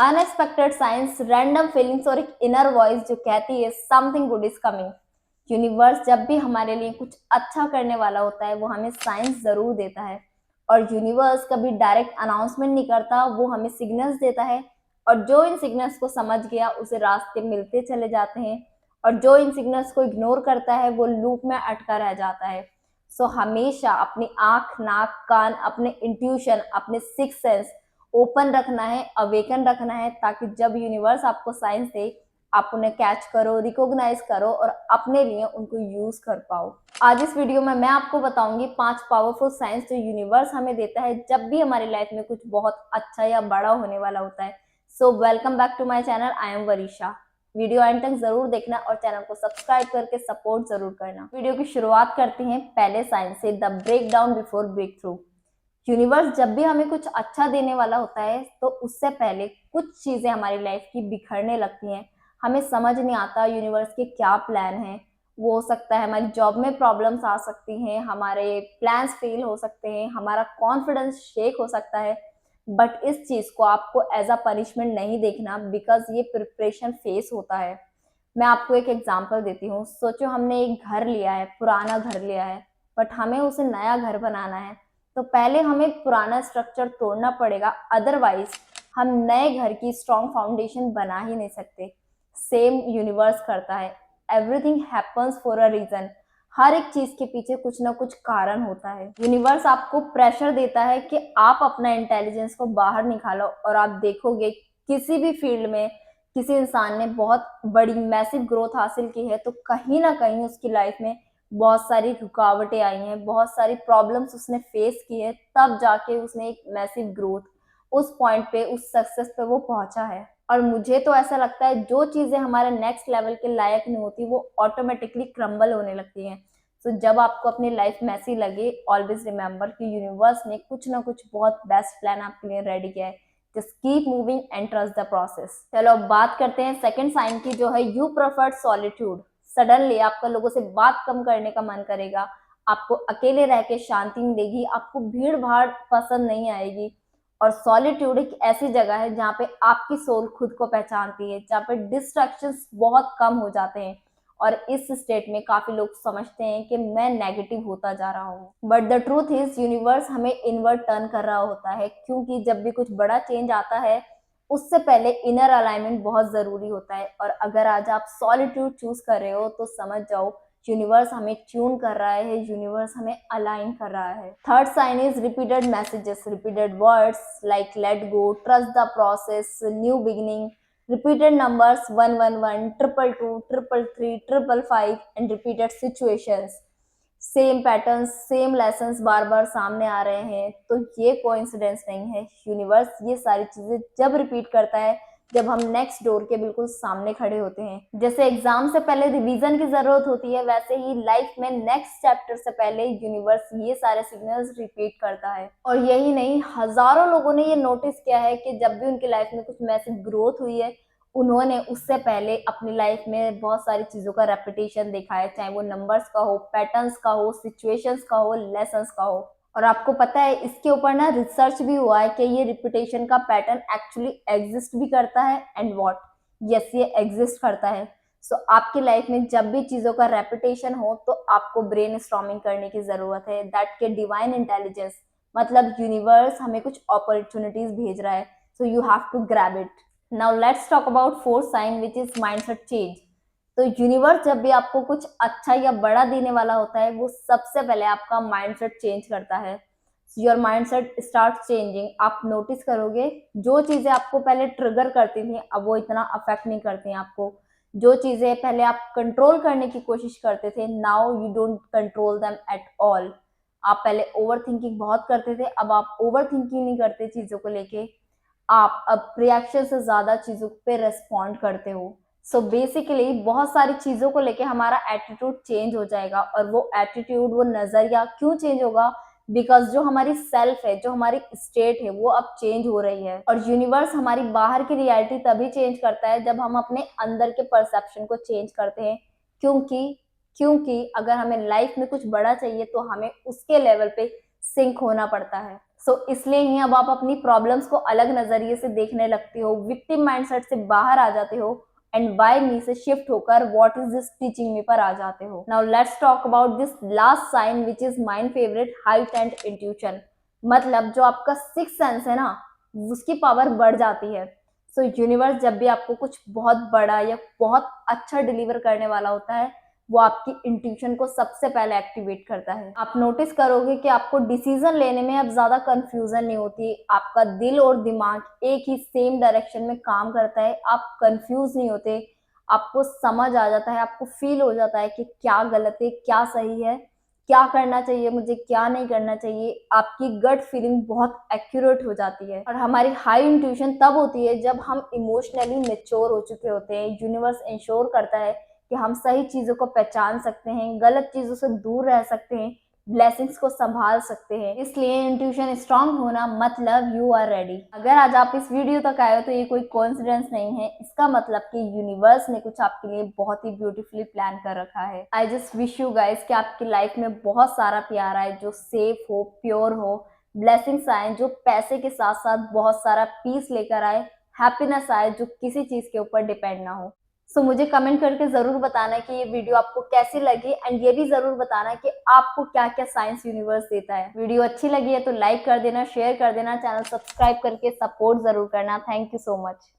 Unexpected science, random feelings और एक inner voice जो कहती है something good is coming. Universe जब भी हमारे लिए कुछ अच्छा करने वाला होता है वो हमें साइंस जरूर देता है। और यूनिवर्स कभी डायरेक्ट अनाउंसमेंट नहीं करता, वो हमें सिग्नल्स देता है। और जो इन सिग्नल्स को समझ गया उसे रास्ते मिलते चले जाते हैं, और जो इन सिग्नल्स को इग्नोर करता है वो लूप में अटका रह जाता है। सो हमेशा अपनी आंख, नाक, कान, अपने इंट्यूशन, अपने सिक्स सेंस ओपन रखना है, अवेकन रखना है, ताकि जब यूनिवर्स आपको साइंस दे आप उन्हें कैच करो, रिकॉग्नाइज करो और अपने लिए उनको यूज कर पाओ। आज इस वीडियो में मैं आपको बताऊंगी 5 पावरफुल साइंस जो यूनिवर्स हमें देता है जब भी हमारी लाइफ में कुछ बहुत अच्छा या बड़ा होने वाला होता है। So welcome back to my channel, I am Varisha. Video end तक जरूर देखना और चैनल को सब्सक्राइब करके सपोर्ट जरूर करना। वीडियो की शुरुआत करते हैं पहले साइंस से, the breakdown before breakthrough. Universe जब भी हमें कुछ अच्छा देने वाला होता है तो उससे पहले कुछ चीजें हमारी लाइफ की बिखरने लगती हैं। हमें समझ नहीं आता यूनिवर्स के क्या प्लान हैं। वो हो सकता है हमारी जॉब में प्रॉब्लम्स आ सकती हैं, हमारे प्लान्स फेल हो सकते हैं, हमारा कॉन्फिडेंस शेक हो सकता है। बट इस चीज को आपको एज अ पनिशमेंट नहीं देखना, बिकॉज ये प्रिपरेशन फेस होता है। मैं आपको एक एग्जांपल देती हूँ। सोचो हमने एक घर लिया है, पुराना घर लिया है, बट हमें उसे नया घर बनाना है। तो पहले हमें पुराना स्ट्रक्चर तोड़ना पड़ेगा, अदरवाइज हम नए घर की स्ट्रॉन्ग फाउंडेशन बना ही नहीं सकते। सेम यूनिवर्स करता है। Everything happens for a reason. हर एक चीज के पीछे कुछ ना कुछ कारण होता है। यूनिवर्स आपको प्रेशर देता है कि आप अपना इंटेलिजेंस को बाहर निकालो, और आप देखोगे किसी भी फील्ड में किसी इंसान ने बहुत बड़ी मैसिव ग्रोथ हासिल की है तो कहीं ना कहीं उसकी लाइफ में बहुत सारी रुकावटें आई हैं, बहुत सारी प्रॉब्लम्स उसने फेस की है, तब जाके उसने एक मैसिव ग्रोथ उस पॉइंट पे, उस सक्सेस पे वो पहुंचा है। और मुझे तो ऐसा लगता है जो चीजें हमारे नेक्स्ट लेवल के लायक नहीं होती वो ऑटोमेटिकली क्रम्बल होने लगती हैं। तो जब आपको अपनी लाइफ मैसी लगे, ऑलवेज रिमेम्बर कि यूनिवर्स ने कुछ ना कुछ बहुत बेस्ट प्लान आपके लिए रेडी किया है। Just keep moving and trust the process. चलो अब बात करते हैं सेकंड साइन की, जो है यू प्रेफर्ड सॉलिट्यूड। सडनली आपका लोगों से बात कम करने का मन करेगा, आपको अकेले रह के शांति मिलेगी, आपको भीड़ भाड़ पसंद नहीं आएगी। और सॉलिट्यूड एक ऐसी जगह है जहाँ पे आपकी सोल खुद को पहचानती है, जहाँ पे डिस्ट्रैक्शंस बहुत कम हो जाते हैं। और इस स्टेट में काफी लोग समझते हैं कि मैं नेगेटिव होता जा रहा हूँ, but the truth is universe हमें इनवर्ट टर्न कर रहा होता है, क्योंकि जब भी कुछ बड़ा चेंज आता है उससे पहले इनर अलाइनमेंट बहुत जरूरी होता है। और अगर आज आप सॉलिट्यूड चूज कर रहे हो तो समझ जाओ यूनिवर्स हमें ट्यून कर रहा है, यूनिवर्स हमें अलाइन कर रहा है। Third sign is repeated messages, repeated words like let go, trust the process, new beginning. Repeated numbers 111, 222, 333, 555 and repeated situations. Same patterns, same lessons बार बार सामने आ रहे हैं, तो ये कोइंसिडेंस नहीं है। यूनिवर्स ये सारी चीजें जब रिपीट करता है जब हम नेक्स्ट डोर के बिल्कुल सामने खड़े होते हैं। जैसे एग्जाम से पहले रिवीजन की जरूरत होती है, वैसे ही लाइफ में नेक्स्ट चैप्टर से पहले यूनिवर्स ये सारे सिग्नल्स रिपीट करता है। और यही नहीं, हजारों लोगों ने ये नोटिस किया है कि जब भी उनकी लाइफ में कुछ मैसिव ग्रोथ हुई है, उन्होंने उससे पहले अपनी लाइफ में बहुत सारी चीजों का रेपिटेशन देखा है, चाहे वो नंबर्स का हो, पैटर्न्स का हो, सिचुएशंस का हो, लेसन्स का हो। और आपको पता है इसके ऊपर ना रिसर्च भी हुआ है कि ये रिपीटेशन का पैटर्न एक्चुअली एग्जिस्ट भी करता है, एंड व्हाट, यस ये एग्जिस्ट करता है। सो आपकी लाइफ में जब भी चीजों का रेपिटेशन हो तो आपको ब्रेन स्टॉर्मिंग करने की जरूरत है, दैट के डिवाइन इंटेलिजेंस, मतलब यूनिवर्स हमें कुछ अपॉर्चुनिटीज भेज रहा है, so you have to grab it. Now let's talk about fourth sign which is mindset change. तो यूनिवर्स जब भी आपको कुछ अच्छा या बड़ा देने वाला होता है वो सबसे पहले आपका माइंडसेट चेंज करता है। Your mindset start changing. आप नोटिस करोगे जो चीजें आपको पहले ट्रिगर करती थी अब वो इतना अफेक्ट नहीं करती आपको। जो चीजें पहले आप कंट्रोल करने की कोशिश करते थे, now you don't control them at all. आप पहले ओवर थिंकिंग बहुत करते थे, अब आप ओवर थिंकिंग नहीं करते चीजों को लेके। आप अब रिएक्शन से ज्यादा चीजों पे रेस्पॉन्ड करते हो। सो बेसिकली बहुत सारी चीजों को लेके हमारा एटीट्यूड चेंज हो जाएगा। और वो एटीट्यूड, वो नजरिया क्यों चेंज होगा? बिकॉज जो हमारी सेल्फ है, जो हमारी स्टेट है, वो अब चेंज हो रही है। और यूनिवर्स हमारी बाहर की रियलिटी तभी चेंज करता है जब हम अपने अंदर के परसेप्शन को चेंज करते हैं। क्योंकि क्योंकि अगर हमें लाइफ में कुछ बड़ा चाहिए तो हमें उसके लेवल पे सिंक होना पड़ता है। इसलिए ही अब आप अपनी प्रॉब्लम्स को अलग नजरिए से देखने लगते हो, विक्टिम माइंडसेट से बाहर आ जाते हो एंड बाय मी से शिफ्ट होकर what is this teaching me पर आ जाते हो। Now let's talk about this last sign which is my favourite, height and intuition. मतलब जो आपका सिक्स सेंस है ना, उसकी पावर बढ़ जाती है। यूनिवर्स जब भी आपको कुछ बहुत बड़ा या बहुत अच्छा डिलीवर करने वाला होता है, वो आपकी इंट्यूशन को सबसे पहले एक्टिवेट करता है। आप नोटिस करोगे कि आपको डिसीजन लेने में अब ज्यादा कंफ्यूजन नहीं होती, आपका दिल और दिमाग एक ही सेम डायरेक्शन में काम करता है, आप कंफ्यूज नहीं होते, आपको समझ आ जाता है, आपको फील हो जाता है कि क्या गलत है क्या सही है, क्या करना चाहिए मुझे क्या नहीं करना चाहिए। आपकी गट फीलिंग बहुत एक्यूरेट हो जाती है। और हमारी हाई इंट्यूशन तब होती है जब हम इमोशनली मेच्योर हो चुके होते हैं। यूनिवर्स इंश्योर करता है कि हम सही चीजों को पहचान सकते हैं, गलत चीजों से दूर रह सकते हैं, ब्लेसिंग्स को संभाल सकते हैं। इसलिए इंट्यूशन स्ट्रांग होना मतलब यू आर रेडी। अगर आज आप इस वीडियो तक आए हो तो ये कोई कोइंसिडेंस नहीं है, इसका मतलब कि यूनिवर्स ने कुछ आपके लिए बहुत ही ब्यूटीफुली प्लान कर रखा है। I just wish you guys कि आपकी लाइफ में बहुत सारा प्यार आए, जो सेफ हो, प्योर हो, ब्लेसिंग्स आए जो पैसे के साथ साथ बहुत सारा पीस लेकर आए, हैप्पीनेस आए जो किसी चीज के ऊपर डिपेंड ना हो। मुझे कमेंट करके जरूर बताना कि ये वीडियो आपको कैसी लगी एंड ये भी जरूर बताना कि आपको क्या क्या साइंस यूनिवर्स देता है। वीडियो अच्छी लगी है तो लाइक कर देना, शेयर कर देना, चैनल सब्सक्राइब करके सपोर्ट जरूर करना। Thank you so much.